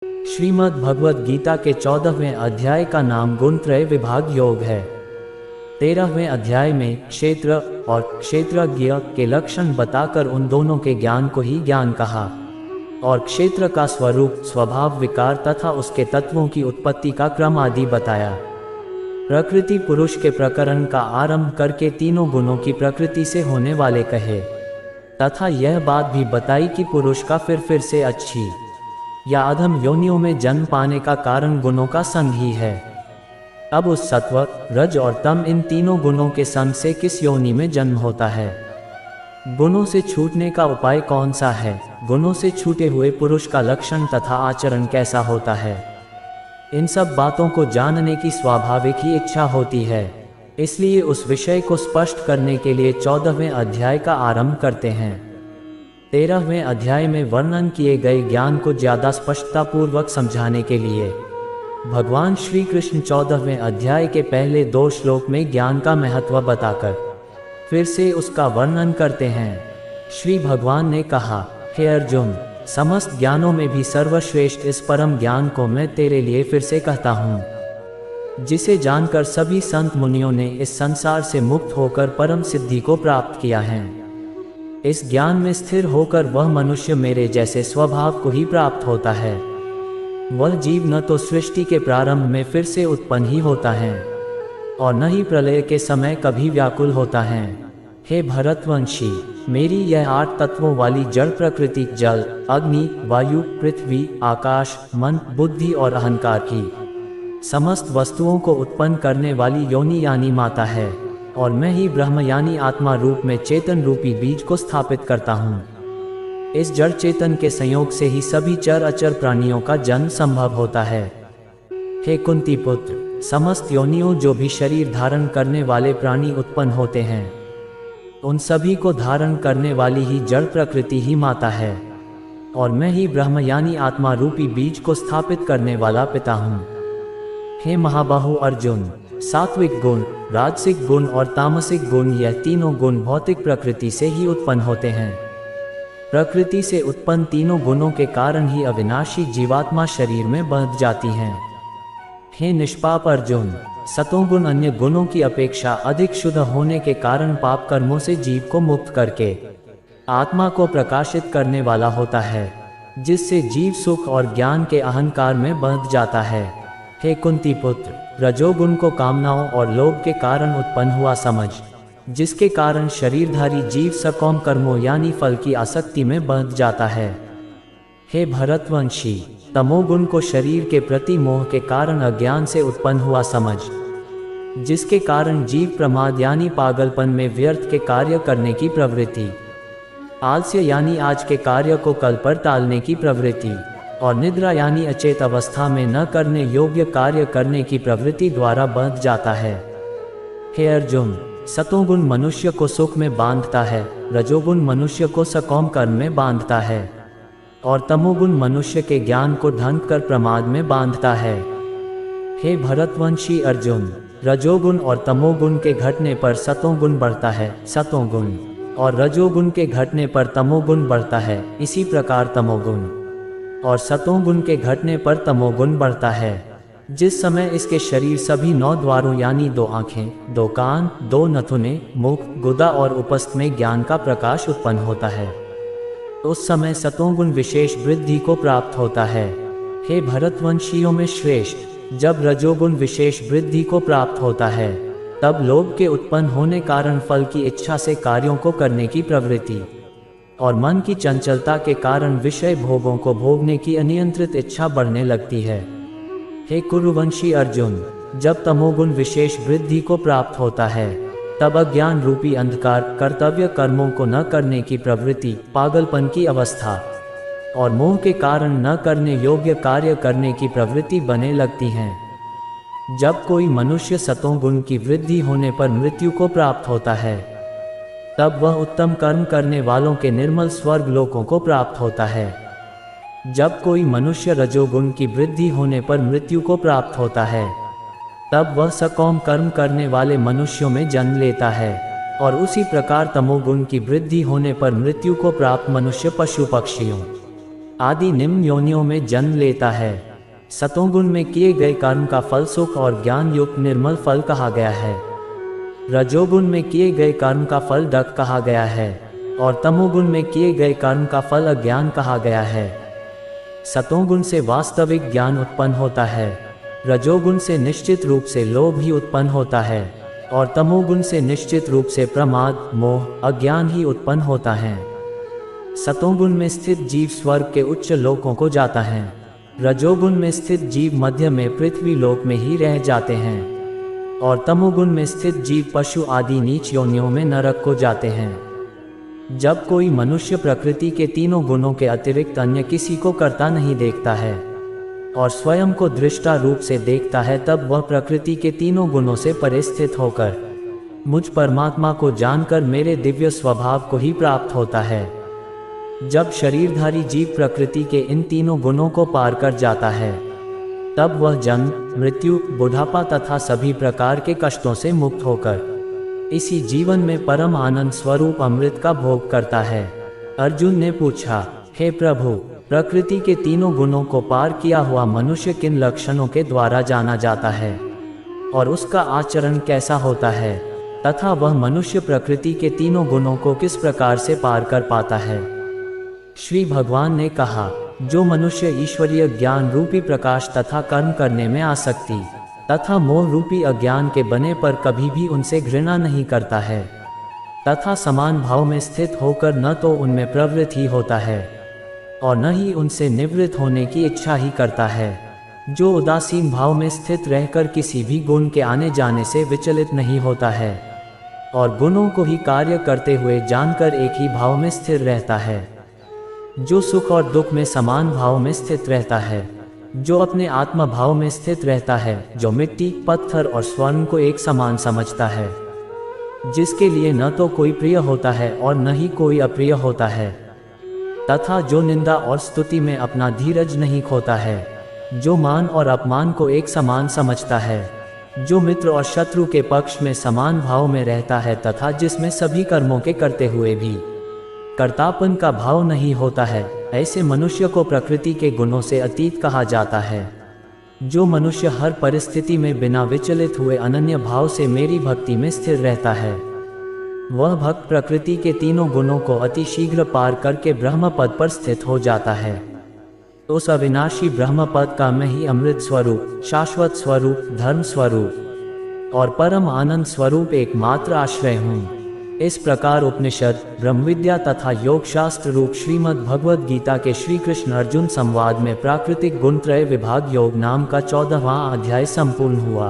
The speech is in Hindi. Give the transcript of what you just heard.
श्रीमद् भगवद गीता के 14वें अध्याय का नाम गुणत्रय विभाग योग है। 13वें अध्याय में क्षेत्र और क्षेत्रज्ञ के लक्षण बताकर उन दोनों के ज्ञान को ही ज्ञान कहा और क्षेत्र का स्वरूप, स्वभाव, विकार तथा उसके तत्वों की उत्पत्ति का क्रम आदि बताया। प्रकृति पुरुष के प्रकरण का आरंभ करके तीनों गुणों की प्रकृति से होने वाले कहे तथा यह बात भी बताई कि पुरुष का फिर से अच्छी या अधम योनियों में जन्म पाने का कारण गुणों का संग ही है। अब उस सत्व, रज और तम इन तीनों गुणों के संग से किस योनि में जन्म होता है? गुणों से छूटने का उपाय कौन सा है? गुणों से छूटे हुए पुरुष का लक्षण तथा आचरण कैसा होता है? इन सब बातों को जानने की स्वाभाविक ही इच्छा होती है, इसलिए उस विषय को स्पष्ट करने के लिए 14वें अध्याय का आरंभ करते हैं। 13वें अध्याय में वर्णन किए गए ज्ञान को ज्यादा स्पष्टतापूर्वक समझाने के लिए भगवान श्री कृष्ण 14वें अध्याय के पहले 2 श्लोक में ज्ञान का महत्व बताकर फिर से उसका वर्णन करते हैं। श्री भगवान ने कहा, हे अर्जुन, समस्त ज्ञानों में भी सर्वश्रेष्ठ इस परम ज्ञान को मैं तेरे लिए फिर से कहता हूँ, जिसे जानकर सभी संत मुनियों ने इस संसार से मुक्त होकर परम सिद्धि को प्राप्त किया है। इस ज्ञान में स्थिर होकर वह मनुष्य मेरे जैसे स्वभाव को ही प्राप्त होता है। वह जीव न तो सृष्टि के प्रारंभ में फिर से उत्पन्न ही होता है और न ही प्रलय के समय कभी व्याकुल होता है। हे भरतवंशी, मेरी यह 8 तत्वों वाली जड़ प्रकृति जल, अग्नि, वायु, पृथ्वी, आकाश, मन, बुद्धि और अहंकार की समस्त वस्तुओं को उत्पन्न करने वाली योनि यानी माता है और मैं ही ब्रह्म यानी आत्मा रूप में चेतन रूपी बीज को स्थापित करता हूँ। इस जड़ चेतन के संयोग से ही सभी चर अचर प्राणियों का जन्म संभव होता है। हे कुंती पुत्र, समस्त योनियों जो भी शरीर धारण करने वाले प्राणी उत्पन्न होते हैं, उन सभी को धारण करने वाली ही जड़ प्रकृति ही माता है और मैं ही ब्रह्म यानी आत्मा रूपी बीज को स्थापित करने वाला पिता हूँ। हे महाबाहु अर्जुन, सात्विक गुण, राजसिक गुण और तामसिक गुण, यह तीनों गुण भौतिक प्रकृति से ही उत्पन्न होते हैं। प्रकृति से उत्पन्न तीनों गुणों के कारण ही अविनाशी जीवात्मा शरीर में बंध जाती हैं। हे निष्पाप अर्जुन, सतोगुण अन्य गुणों की अपेक्षा अधिक शुद्ध होने के कारण पाप कर्मों से जीव को मुक्त करके आत्मा को प्रकाशित करने वाला होता है, जिससे जीव सुख और ज्ञान के अहंकार में बंध जाता है। हे कुंती पुत्र, रजोगुण को कामनाओं और लोभ के कारण उत्पन्न हुआ समझ, जिसके कारण शरीरधारी जीव सकौम कर्मों यानी फल की आसक्ति में बंध जाता है। हे भरतवंशी, तमोगुण को शरीर के प्रति मोह के कारण अज्ञान से उत्पन्न हुआ समझ, जिसके कारण जीव प्रमाद यानी पागलपन में व्यर्थ के कार्य करने की प्रवृत्ति, आलस्य यानी आज के कार्य को कल पर टालने की प्रवृत्ति और निद्रा यानी अचेत अवस्था में न करने योग्य कार्य करने की प्रवृत्ति द्वारा बंध जाता है। हे अर्जुन, सतोगुण मनुष्य को सुख में बांधता है, रजोगुण मनुष्य को सकौम कर्म में बांधता है और तमोगुण मनुष्य के ज्ञान को ढंक कर प्रमाद में बांधता है। हे भरतवंशी अर्जुन, रजोगुण और तमोगुण के घटने पर सतोगुण बढ़ता है, सतोगुण और रजोगुण के घटने पर तमोगुण बढ़ता है, इसी प्रकार तमोगुण और सतोगुण के घटने पर तमोगुण बढ़ता है। जिस समय इसके शरीर सभी 9 द्वारों यानी 2 आँखें, 2 कान, 2 नथुने, मुख, गुदा और उपस्थ में ज्ञान का प्रकाश उत्पन्न होता है, उस समय सतोगुण विशेष वृद्धि को प्राप्त होता है। हे भरतवंशियों में श्रेष्ठ, जब रजोगुण विशेष वृद्धि को प्राप्त होता है, तब लोभ के उत्पन्न होने कारण फल की इच्छा से कार्यों को करने की प्रवृत्ति और मन की चंचलता के कारण विषय भोगों को भोगने की अनियंत्रित इच्छा बढ़ने लगती है। हे कुरुवंशी अर्जुन, जब तमोगुण विशेष वृद्धि को प्राप्त होता है, तब अज्ञान रूपी अंधकार, कर्तव्य कर्मों को न करने की प्रवृत्ति, पागलपन की अवस्था और मोह के कारण न करने योग्य कार्य करने की प्रवृत्ति बने लगती हैं। जब कोई मनुष्य सतोगुण की वृद्धि होने पर मृत्यु को प्राप्त होता है, तब वह उत्तम कर्म करने वालों के निर्मल स्वर्ग लोकों को प्राप्त होता है। जब कोई मनुष्य रजोगुण की वृद्धि होने पर मृत्यु को प्राप्त होता है, तब वह सकौम कर्म करने वाले मनुष्यों में जन्म लेता है और उसी प्रकार तमोगुण की वृद्धि होने पर मृत्यु को प्राप्त मनुष्य पशु पक्षियों आदि निम्न योनियों में जन्म लेता है। सतोगुण में किए गए कर्म का फल सुख और ज्ञान युक्त निर्मल फल कहा गया है। रजोगुण में किए गए कर्म का फल डक कहा गया है और तमोगुण में किए गए कर्म का फल अज्ञान कहा गया है। सतोगुण से वास्तविक ज्ञान उत्पन्न होता है, रजोगुण से निश्चित रूप से लोभ ही उत्पन्न होता है और तमोगुण से निश्चित रूप से प्रमाद, मोह, अज्ञान ही उत्पन्न होता है। सतोगुण में स्थित जीव स्वर्ग के उच्च लोकों को जाता है, रजोगुण में स्थित जीव मध्य में पृथ्वी लोक में ही रह जाते हैं और तमोगुण में स्थित जीव पशु आदि नीच योनियों में नरक को जाते हैं। जब कोई मनुष्य प्रकृति के तीनों गुणों के अतिरिक्त अन्य किसी को करता नहीं देखता है और स्वयं को दृष्टा रूप से देखता है, तब वह प्रकृति के तीनों गुणों से परे स्थित होकर मुझ परमात्मा को जानकर मेरे दिव्य स्वभाव को ही प्राप्त होता है। जब शरीरधारी जीव प्रकृति के इन तीनों गुणों को पार कर जाता है, तब वह जन्म, मृत्यु, बुढ़ापा तथा सभी प्रकार के कष्टों से मुक्त होकर इसी जीवन में परम आनंद स्वरूप अमृत का भोग करता है। अर्जुन ने पूछा, हे प्रभु, प्रकृति के तीनों गुणों को पार किया हुआ मनुष्य किन लक्षणों के द्वारा जाना जाता है और उसका आचरण कैसा होता है तथा वह मनुष्य प्रकृति के तीनों गुणों को किस प्रकार से पार कर पाता है? श्री भगवान ने कहा, जो मनुष्य ईश्वरीय ज्ञान रूपी प्रकाश तथा कर्म करने में आसक्ति तथा मोह रूपी अज्ञान के बने पर कभी भी उनसे घृणा नहीं करता है तथा समान भाव में स्थित होकर न तो उनमें प्रवृत्त ही होता है और न ही उनसे निवृत्त होने की इच्छा ही करता है, जो उदासीन भाव में स्थित रहकर किसी भी गुण के आने जाने से विचलित नहीं होता है और गुणों को ही कार्य करते हुए जानकर एक ही भाव में स्थिर रहता है, जो सुख और दुख में समान भाव में स्थित रहता है, जो अपने आत्म भाव में स्थित रहता है, जो मिट्टी, पत्थर और स्वर्ण को एक समान समझता है, जिसके लिए न तो कोई प्रिय होता है और न ही कोई अप्रिय होता है, तथा जो निंदा और स्तुति में अपना धीरज नहीं खोता है, जो मान और अपमान को एक समान समझता है, जो मित्र और शत्रु के पक्ष में समान भाव में रहता है तथा जिसमें सभी कर्मों के करते हुए भी कर्तापन का भाव नहीं होता है, ऐसे मनुष्य को प्रकृति के गुणों से अतीत कहा जाता है। जो मनुष्य हर परिस्थिति में बिना विचलित हुए अनन्य भाव से मेरी भक्ति में स्थिर रहता है, वह भक्त प्रकृति के तीनों गुणों को अति शीघ्र पार करके ब्रह्म पद पर स्थित हो जाता है। उस अविनाशी ब्रह्म पद का मैं ही अमृत स्वरूप, शाश्वत स्वरूप, धर्म स्वरूप और परम आनंद स्वरूप एकमात्र आश्रय हूँ। इस प्रकार उपनिषद, ब्रह्म विद्या तथा योग शास्त्र रूप श्रीमद् भगवद गीता के श्री कृष्ण अर्जुन संवाद में प्राकृतिक गुणत्रय विभाग योग नाम का 14वां अध्याय संपूर्ण हुआ।